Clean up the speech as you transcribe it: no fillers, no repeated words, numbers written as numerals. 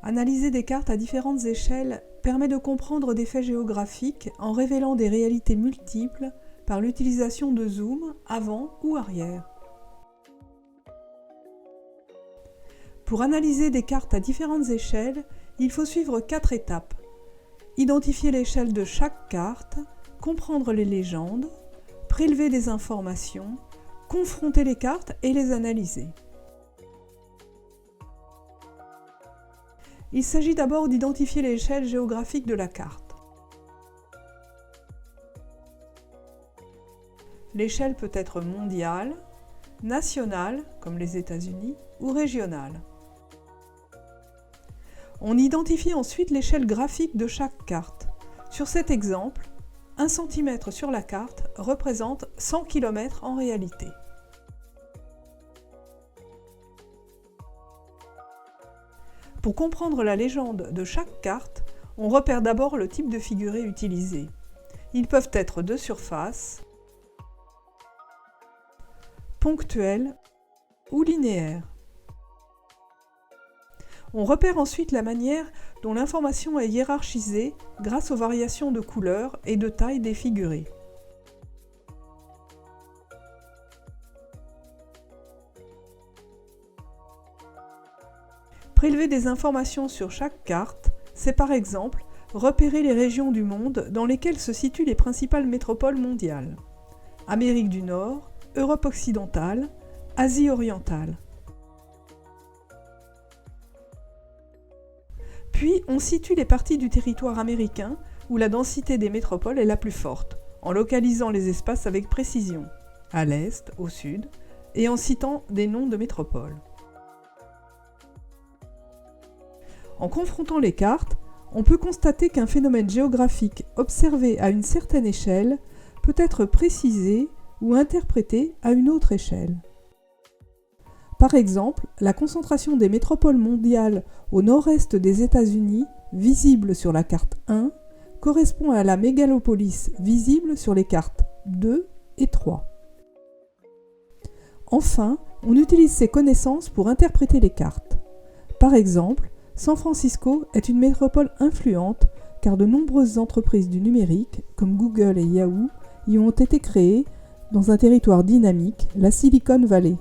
Analyser des cartes à différentes échelles permet de comprendre des faits géographiques en révélant des réalités multiples par l'utilisation de zoom avant ou arrière. Pour analyser des cartes à différentes échelles, il faut suivre 4 étapes. Identifier l'échelle de chaque carte, comprendre les légendes, prélever des informations, confronter les cartes et les analyser. Il s'agit d'abord d'identifier l'échelle géographique de la carte. L'échelle peut être mondiale, nationale, comme les États-Unis, ou régionale. On identifie ensuite l'échelle graphique de chaque carte. Sur cet exemple, 1 cm sur la carte représente 100 km en réalité. Pour comprendre la légende de chaque carte, on repère d'abord le type de figuré utilisé. Ils peuvent être de surface, ponctuels ou linéaires. On repère ensuite la manière dont l'information est hiérarchisée grâce aux variations de couleurs et de taille des figurés. Prélever des informations sur chaque carte, c'est par exemple repérer les régions du monde dans lesquelles se situent les principales métropoles mondiales. Amérique du Nord, Europe occidentale, Asie orientale. Puis on situe les parties du territoire américain où la densité des métropoles est la plus forte, en localisant les espaces avec précision, à l'est, au sud, et en citant des noms de métropoles. En confrontant les cartes, on peut constater qu'un phénomène géographique observé à une certaine échelle peut être précisé ou interprété à une autre échelle. Par exemple, la concentration des métropoles mondiales au nord-est des États-Unis, visible sur la carte 1, correspond à la mégalopolis visible sur les cartes 2 et 3. Enfin, on utilise ces connaissances pour interpréter les cartes. Par exemple, San Francisco est une métropole influente car de nombreuses entreprises du numérique, comme Google et Yahoo, y ont été créées dans un territoire dynamique, la Silicon Valley.